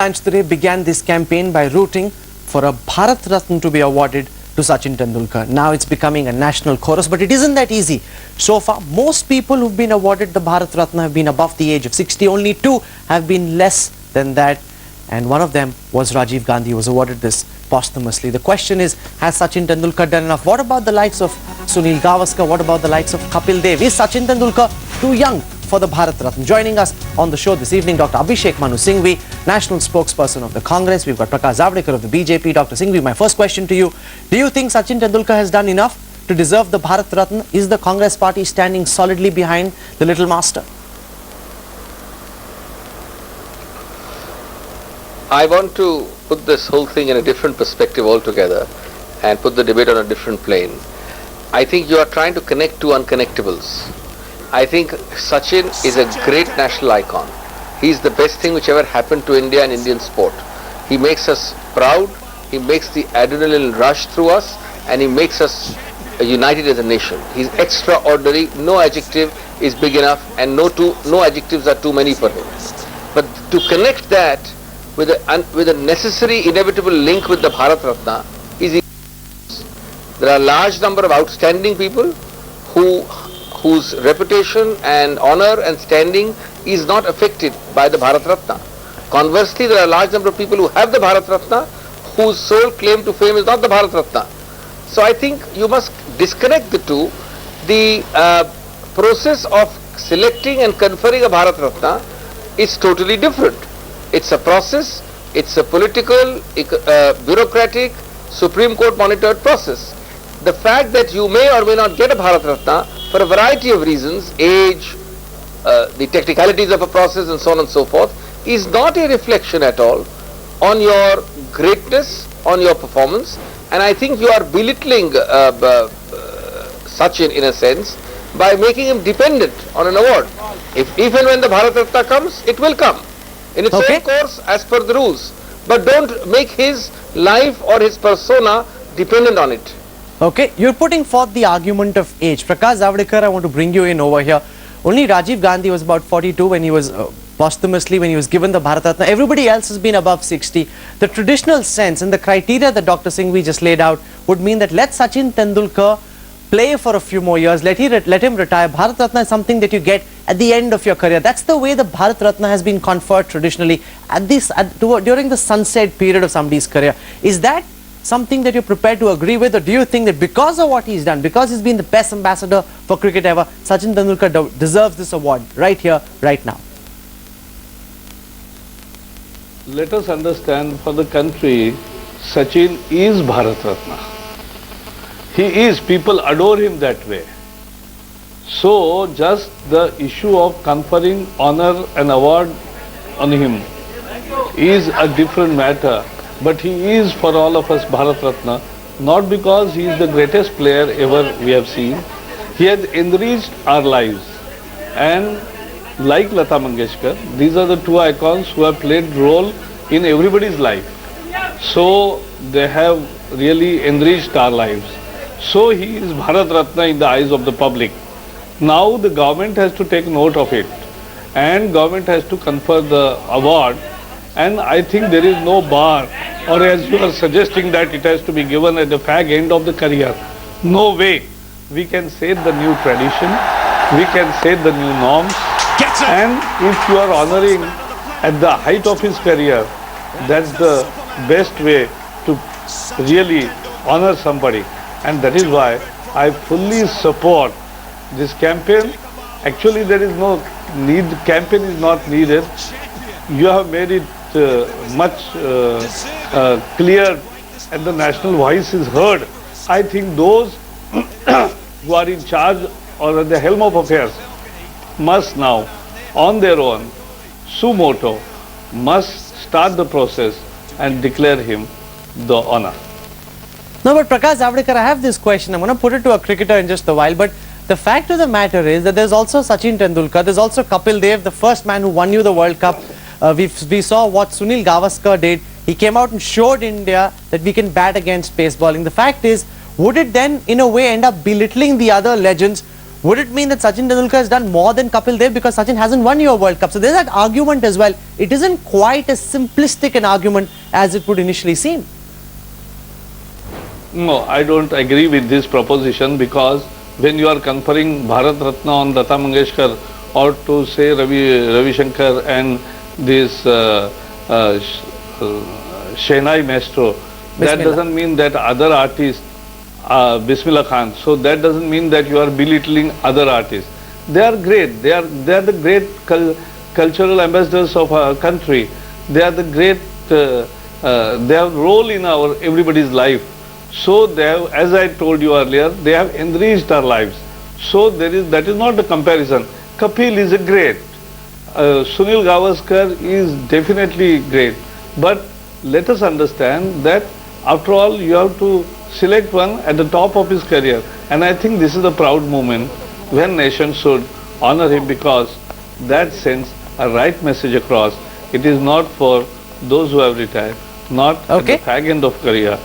Fans today began this campaign by rooting for a Bharat Ratna to be awarded to Sachin Tendulkar. Now it's becoming a national chorus, but it isn't that easy. So far, most people who've been awarded the Bharat Ratna have been above the age of 60. Only two have been less than that. And one of them was Rajiv Gandhi, who was awarded this posthumously. The question is, has Sachin Tendulkar done enough? What about the likes of Sunil Gavaskar? What about the likes of Kapil Dev? Is Sachin Tendulkar too young for the Bharat Ratna? Joining us on the show this evening, Dr. Abhishek Manu Singhvi, national spokesperson of the Congress. We've got Prakash Zavadekar of the BJP. Dr. Singhvi, my first question to you. Do you think Sachin Tendulkar has done enough to deserve the Bharat Ratna? Is the Congress party standing solidly behind the little master? I want to put this whole thing in a different perspective altogether and put the debate on a different plane. I think you are trying to connect two unconnectables. I think Sachin is a great national icon. He is the best thing which ever happened to India and Indian sport. He makes us proud, he makes the adrenaline rush through us, and he makes us united as a nation. He's extraordinary, no adjective is big enough, and no adjectives are too many for him. But to connect that with a necessary inevitable link with the Bharat Ratna is there are a large number of outstanding people whose reputation and honor and standing is not affected by the Bharat Ratna. Conversely, there are a large number of people who have the Bharat Ratna whose sole claim to fame is not the Bharat Ratna. So I think you must disconnect the two. The process of selecting and conferring a Bharat Ratna is totally different. It's a process, it's a political, bureaucratic, Supreme Court monitored process. The fact that you may or may not get a Bharat Ratna for a variety of reasons, age, the technicalities of a process and so on and so forth, is not a reflection at all on your greatness, on your performance, and I think you are belittling Sachin in a sense by making him dependent on an award. If and when the Bharat Ratna comes, it will come in its own course as per the rules, but don't make his life or his persona dependent on it. Okay, you're putting forth the argument of age. Prakash Zavadekar, I want to bring you in over here. Only Rajiv Gandhi was about 42 when he was posthumously, when he was given the Bharat Ratna. Everybody else has been above 60. The traditional sense and the criteria that Dr. Singhvi just laid out would mean that let Sachin Tendulkar play for a few more years, let him retire. Bharat Ratna is something that you get at the end of your career. That's the way the Bharat Ratna has been conferred traditionally during the sunset period of somebody's career. Is that something that you're prepared to agree with, or do you think that because of what he's done, because he's been the best ambassador for cricket ever, Sachin Tendulkar deserves this award right here, right now? Let us understand, for the country, Sachin is Bharat Ratna. He is, people adore him that way. So just the issue of conferring honor and award on him is a different matter. But he is for all of us Bharat Ratna, not because he is the greatest player ever we have seen. He has enriched our lives. And like Lata Mangeshkar, these are the two icons who have played role in everybody's life. So they have really enriched our lives. So he is Bharat Ratna in the eyes of the public. Now the government has to take note of it, and government has to confer the award. And I think there is no bar, or as you are suggesting that it has to be given at the fag end of the career. No way. We can set the new tradition, we can set the new norms, and if you are honoring at the height of his career, that's the best way to really honor somebody. And that is why I fully support this campaign. Actually, there is no need, campaign is not needed. You have made it much clear, and the national voice is heard. I think those who are in charge or at the helm of affairs must now, on their own, suo moto, must start the process and declare him the honor. No, but Prakash Zavadekar, I have this question. I'm going to put it to a cricketer in just a while, but the fact of the matter is that there's also Sachin Tendulkar, there's also Kapil Dev, the first man who won you the World Cup. We saw what Sunil Gavaskar did. He came out and showed India that we can bat against pace bowling. The fact is, would it then in a way end up belittling the other legends would it mean that Sachin Tendulkar has done more than Kapil Dev because Sachin hasn't won your World Cup? So there's that argument as well. It isn't quite as simplistic an argument as it would initially seem. No, I don't agree with this proposition, because when you are conferring Bharat Ratna on Lata Mangeshkar, or to say Ravi Shankar and this Shehnai Maestro, that Bismillah. doesn't mean that other artists, Bismillah Khan, so that doesn't mean that you are belittling other artists. They are great. They are the great cultural ambassadors of our country. They are the great. They have role in our everybody's life. So they have, as I told you earlier, they have enriched our lives. So that is not the comparison. Kapil is a great. Sunil Gavaskar is definitely great. But let us understand that after all, you have to select one at the top of his career. And I think this is a proud moment when nation should honor him, because that sends a right message across. It is not for those who have retired, not at the fag end of career.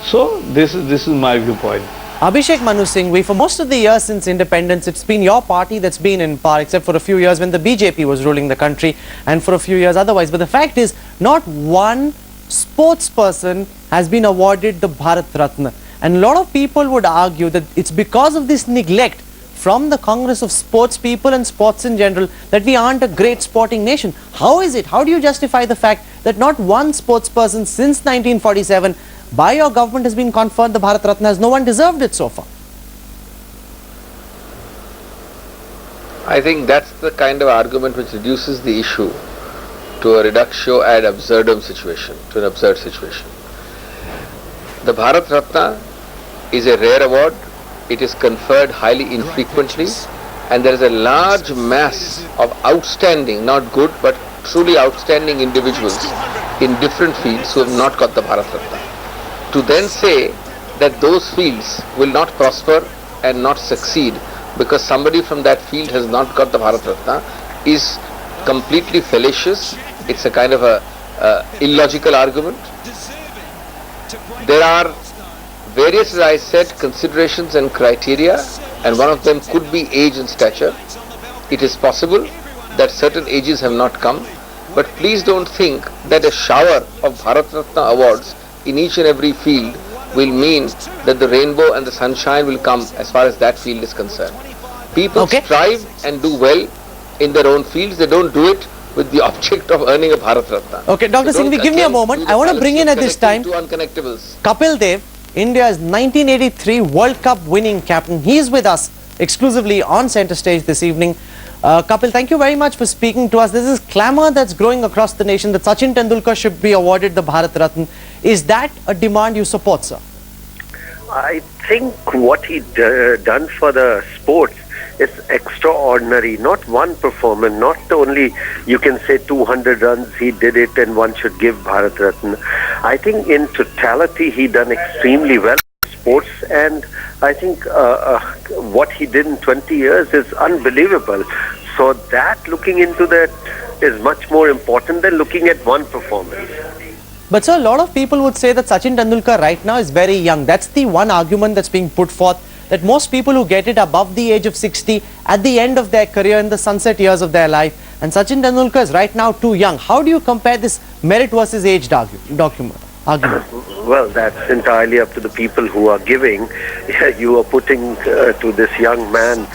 So this is my viewpoint. Abhishek Manu Singhvi, for most of the years since independence, it's been your party that's been in power, except for a few years when the BJP was ruling the country, and for a few years otherwise. But the fact is, not one sports person has been awarded the Bharat Ratna. And a lot of people would argue that it's because of this neglect from the Congress of sports people and sports in general that we aren't a great sporting nation. How is it? How do you justify the fact that not one sports person since 1947 by your government has been conferred the Bharat Ratna? Has no one deserved it so far? I think that's the kind of argument which reduces the issue to a reductio ad absurdum situation, to an absurd situation. The Bharat Ratna is a rare award. It is conferred highly infrequently, and there is a large mass of outstanding, not good, but truly outstanding individuals in different fields who have not got the Bharat Ratna. To then say that those fields will not prosper and not succeed because somebody from that field has not got the Bharat Ratna is completely fallacious. It's a kind of a illogical argument. There are various, as I said, considerations and criteria, and one of them could be age and stature. It is possible that certain ages have not come, but please don't think that a shower of Bharat Ratna awards in each and every field will mean that the rainbow and the sunshine will come as far as that field is concerned. People strive and do well in their own fields. They don't do it with the object of earning a Bharat Ratna. Okay, Dr. Singhvi, give me a moment. I want to bring in at this time Kapil Dev, India's 1983 World Cup winning captain. He is with us exclusively on Center Stage this evening. Kapil, thank you very much for speaking to us. This is clamour that's growing across the nation that Sachin Tendulkar should be awarded the Bharat Ratna. Is that a demand you support, sir? I think what he done for the sports is extraordinary. Not one performance, not only you can say 200 runs he did it and one should give Bharat Ratna. I think in totality he done extremely well in sports, and I think what he did in 20 years is unbelievable. So that looking into that is much more important than looking at one performance. But sir, a lot of people would say that Sachin Tendulkar right now is very young. That's the one argument that's being put forth, that most people who get it above the age of 60 at the end of their career in the sunset years of their life, and Sachin Tendulkar is right now too young. How do you compare this merit versus age argument? Well, that's entirely up to the people who are giving. You are putting to this young man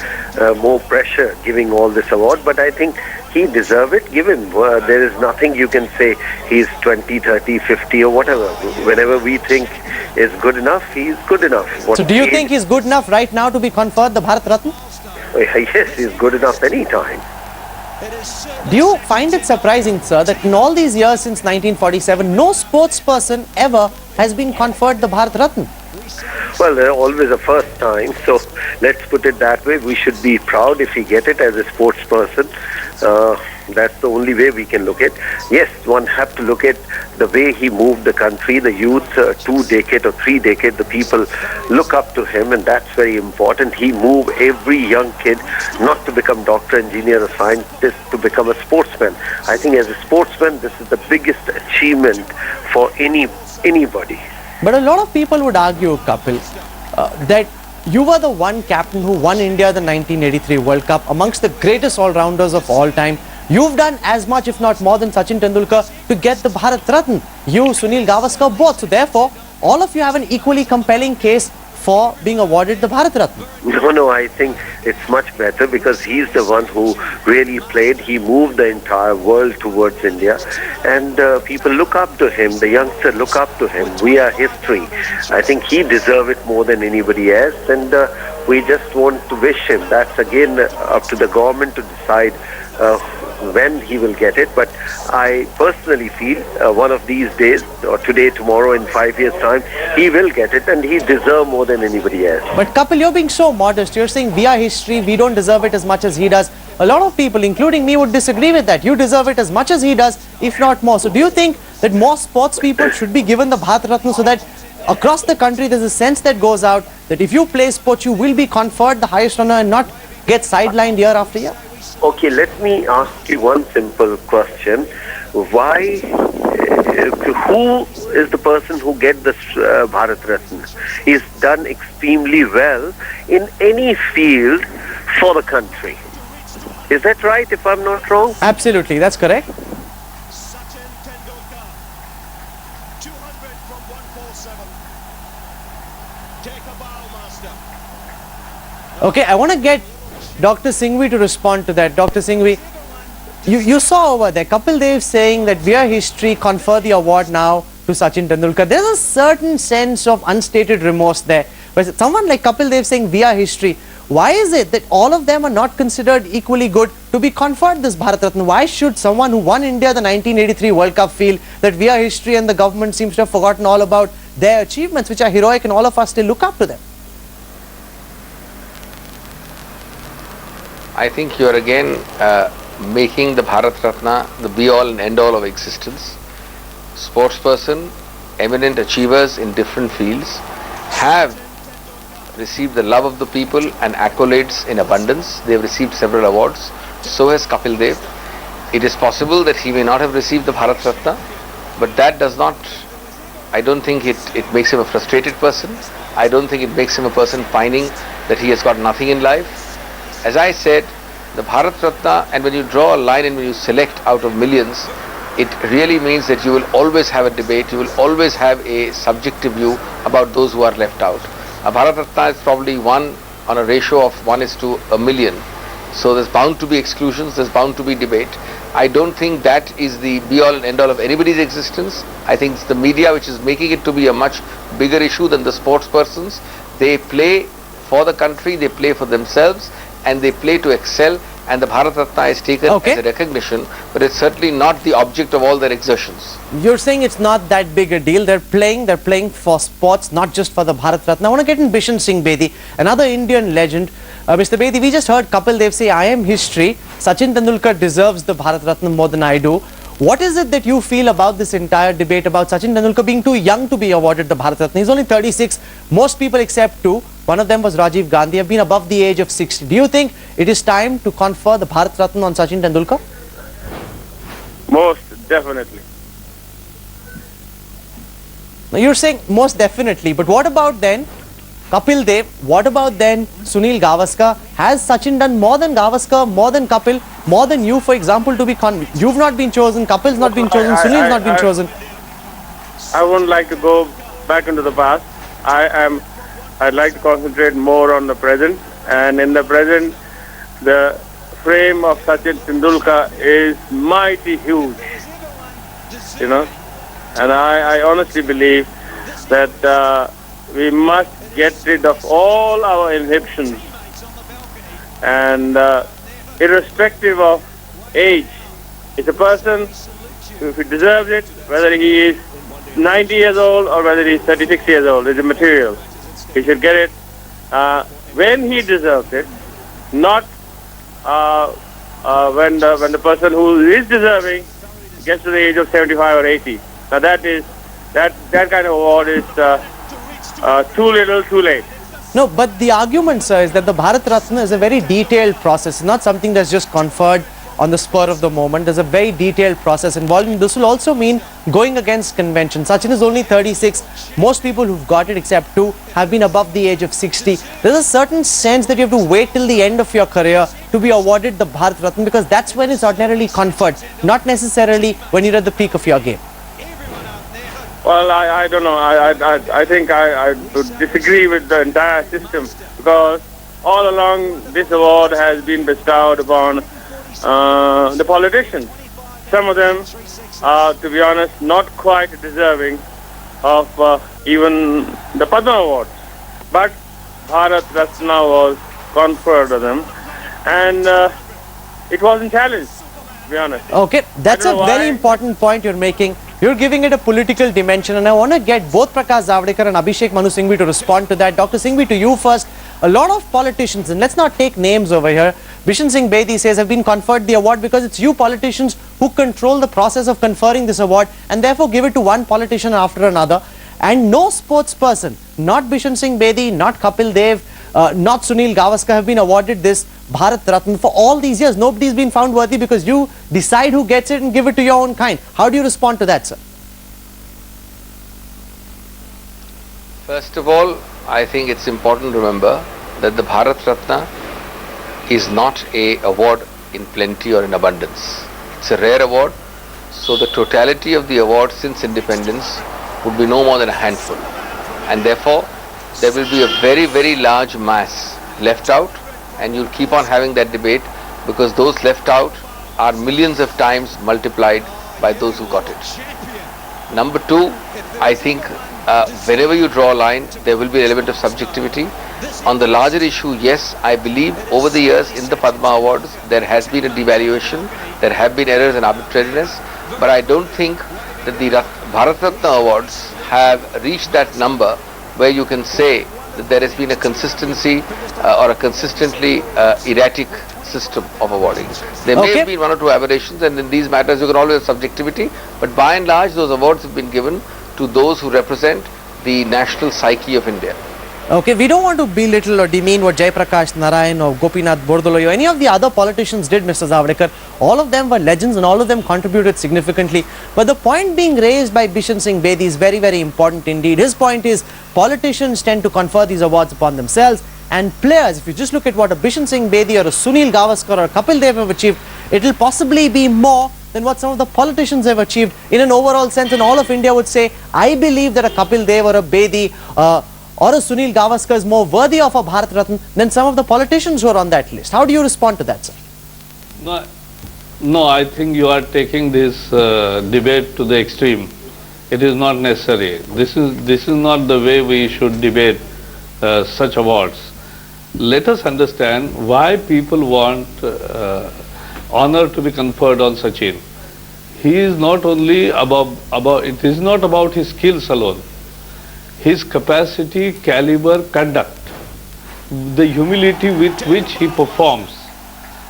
more pressure, giving all this award, but I think he deserves it. Give him. There is nothing you can say he's 20, 30, 50 or whatever. Whenever we think is good enough, he's good enough. So do you think he's good enough right now to be conferred the Bharat Ratna? Yes, he's good enough any time. Do you find it surprising, sir, that in all these years since 1947, no sports person ever has been conferred the Bharat Ratna? Well, there's always a first time, so let's put it that way. We should be proud if we get it as a sports person. That's the only way we can look at. Yes, one have to look at the way he moved the country, the youth, 2 decades or 3 decades, the people look up to him, and that's very important. He moved every young kid not to become doctor, engineer or scientist, to become a sportsman. I think as a sportsman, this is the biggest achievement for anybody. But a lot of people would argue, Kapil, that You were the one captain who won India the 1983 World Cup, amongst the greatest all-rounders of all time. You've done as much, if not more, than Sachin Tendulkar to get the Bharat Ratna. You, Sunil Gavaskar, both. So therefore, all of you have an equally compelling case for being awarded the Bharat Ratna. No, I think it's much better because he's the one who really played. He moved the entire world towards India, and people look up to him. The youngsters look up to him. We are history. I think he deserves it more than anybody else, and we just want to wish him. That's again up to the government to decide when he will get it, but I personally feel one of these days, or today, tomorrow, in 5 years' time, he will get it, and he deserves more than anybody else. But Kapil, you're being so modest. You're saying we are history, we don't deserve it as much as he does. A lot of people, including me, would disagree with that. You deserve it as much as he does, if not more. So do you think that more sports people should be given the Bharat Ratna so that across the country there's a sense that goes out that if you play sports, you will be conferred the highest honor and not get sidelined year after year? Okay, let me ask you one simple question. Why, who is the person who gets this Bharat Ratna? He's done extremely well in any field for the country. Is that right, if I'm not wrong? Absolutely, that's correct. Sachin Tendulkar, 200 from 147. Take a bow, master. Okay, I want to get Dr. Singhvi to respond to that. Dr. Singhvi, you saw over there Kapil Dev saying that we are history, confer the award now to Sachin Tendulkar. There's a certain sense of unstated remorse there. But someone like Kapil Dev saying we are history, why is it that all of them are not considered equally good to be conferred this Bharat Ratna? Why should someone who won India the 1983 World Cup feel that we are history and the government seems to have forgotten all about their achievements, which are heroic, and all of us still look up to them? I think you are again making the Bharat Ratna the be-all and end-all of existence. Sportsperson, eminent achievers in different fields have received the love of the people and accolades in abundance. They have received several awards. So has Kapil Dev. It is possible that he may not have received the Bharat Ratna, but that does not, I don't think it makes him a frustrated person. I don't think it makes him a person finding that he has got nothing in life. As I said, the Bharat Ratna, and when you draw a line and when you select out of millions, it really means that you will always have a debate, you will always have a subjective view about those who are left out. A Bharat Ratna is probably one on a ratio of 1:1,000,000. So there's bound to be exclusions, there's bound to be debate. I don't think that is the be-all and end-all of anybody's existence. I think it's the media which is making it to be a much bigger issue than the sports persons. They play for the country, they play for themselves, and they play to excel, and the Bharat Ratna is taken as a recognition, but it's certainly not the object of all their exertions. You're saying it's not that big a deal. They're playing for sports, not just for the Bharat Ratna. I want to get in Bishan Singh Bedi, another Indian legend. Mr. Bedi, we just heard Kapil Dev say, I am history. Sachin Tendulkar deserves the Bharat Ratna more than I do. What is it that you feel about this entire debate about Sachin Tendulkar being too young to be awarded the Bharat Ratna? He's only 36. Most people except two, one of them was Rajiv Gandhi, have been above the age of 60. Do you think it is time to confer the Bharat Ratna on Sachin Tendulkar? Most definitely. Now you're saying most definitely, but what about then Kapil Dev? What about then Sunil Gavaskar? Has Sachin done more than Gavaskar, more than Kapil, more than you, for example, to be you've not been chosen, Kapil's not been chosen, Sunil's not been chosen. I wouldn't like to go back into the past. I'd like to concentrate more on the present, and in the present, the frame of Sachin Tendulkar is mighty huge, you know, and I honestly believe that we must get rid of all our inhibitions, and irrespective of age, if a person, if he deserves it, whether he is 90 years old or whether he is 36 years old, is immaterial. He should get it when he deserves it, not when the person who is deserving gets to the age of 75 or 80. Now that kind of award is too little, too late. No, but the argument, sir, is that the Bharat Ratna is a very detailed process. It's not something that's just conferred on the spur of the moment. There's a very detailed process involved, and this will also mean going against convention. Sachin is only 36. Most people who've got it, except 2, have been above the age of 60. There's a certain sense that you have to wait till the end of your career to be awarded the Bharat Ratna, because that's when it's ordinarily conferred, not necessarily when you're at the peak of your game. Well, I don't know. I think I would disagree with the entire system, because all along this award has been bestowed upon the politicians. Some of them are, to be honest, not quite deserving of even the Padma Award. But Bharat Ratna was conferred on them, and it wasn't challenged, to be honest. Okay, that's a very important point you're making. You're giving it a political dimension, and I want to get both Prakash Zavadekar and Abhishek Manu Singhvi to respond to that. Dr. Singhvi, to you first. A lot of politicians, and let's not take names over here, Bishan Singh Bedi says, have been conferred the award because it's you politicians who control the process of conferring this award, and therefore give it to one politician after another. And no sports person, not Bishan Singh Bedi, not Kapil Dev, not Sunil Gavaskar, have been awarded this Bharat Ratna for all these years. Nobody's been found worthy, because you decide who gets it and give it to your own kind. How do you respond to that, sir? First of all, I think it's important to remember that the Bharat Ratna is not a award in plenty or in abundance. It's a rare award, so the totality of the award since independence would be no more than a handful, and therefore there will be a very, very large mass left out, and you'll keep on having that debate, because those left out are millions of times multiplied by those who got it. Number 2, I think wherever you draw a line, there will be an element of subjectivity. On the larger issue, yes, I believe over the years in the Padma Awards, there has been a devaluation, there have been errors and arbitrariness, but I don't think that the Bharat Ratna Awards have reached that number where you can say that there has been a consistency or a consistently erratic system of awarding. There may have been 1 or 2 aberrations, and in these matters you can always have subjectivity, but by and large those awards have been given to those who represent the national psyche of India. Okay, we don't want to belittle or demean what Jaiprakash Narayan or Gopinath Bordoloi or any of the other politicians did, Mr. Zavadekar. All of them were legends and all of them contributed significantly. But the point being raised by Bishan Singh Bedi is very, very important indeed. His point is politicians tend to confer these awards upon themselves, and players, if you just look at what a Bishan Singh Bedi or a Sunil Gavaskar or a Kapil Dev have achieved, it will possibly be more than what some of the politicians have achieved in an overall sense, and all of India would say, I believe that a Kapil Dev or a Bedi or a Sunil Gavaskar is more worthy of a Bharat Ratna than some of the politicians who are on that list. How do you respond to that, sir? No, I think you are taking this debate to the extreme. It is not necessary. This is not the way we should debate such awards. Let us understand why people want honor to be conferred on Sachin. He is not only it is not about his skills alone. His capacity, caliber, conduct, the humility with which he performs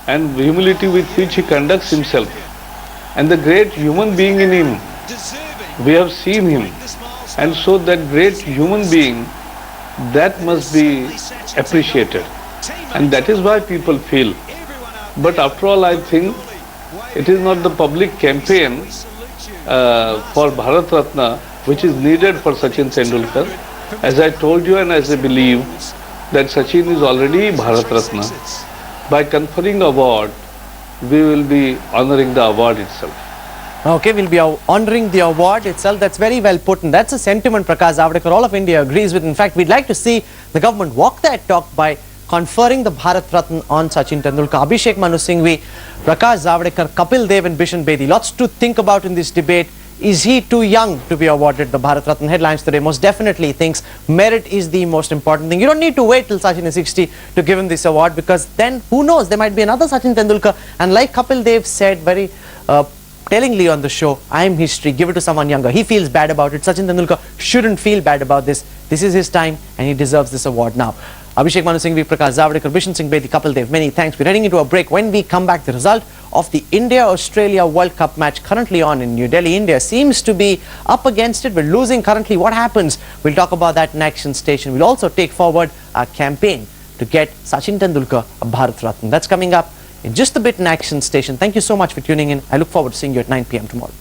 and humility with which he conducts himself, and the great human being in him. We have seen him, and so that great human being, that must be appreciated, and that is why people feel. But after all, I think it is not the public campaign for Bharat Ratna which is needed for Sachin Tendulkar. As I told you and as I believe that Sachin is already Bharat Ratna, by conferring the award, we will be honoring the award itself. Okay, we'll be honoring the award itself. That's very well put, and that's a sentiment Prakash Zavadekar all of India agrees with. In fact, we'd like to see the government walk that talk by conferring the Bharat Ratna on Sachin Tendulkar. Abhishek Manu Singhvi, Prakash Zavadekar, Kapil Dev and Bishan Bedi. Lots to think about in this debate. Is he too young to be awarded the Bharat Ratna? Headlines today most definitely thinks merit is the most important thing. You don't need to wait till Sachin is 60 to give him this award, because then who knows, there might be another Sachin Tendulkar. And like Kapil Dev said very tellingly on the show, I am history, give it to someone younger. He feels bad about it. Sachin Tendulkar shouldn't feel bad about this. This is his time and he deserves this award now. Abhishek Manu Singhvi, Prakash Zavadekar, Bishan Singh Bedi, Kapil Dev, many thanks. We're heading into a break. When we come back, the result of the India-Australia World Cup match currently on in New Delhi. India seems to be up against it. We're losing currently. What happens? We'll talk about that in Action Station. We'll also take forward our campaign to get Sachin Tendulkar a Bharat Ratna. That's coming up in just a bit in Action Station. Thank you so much for tuning in. I look forward to seeing you at 9 p.m. tomorrow.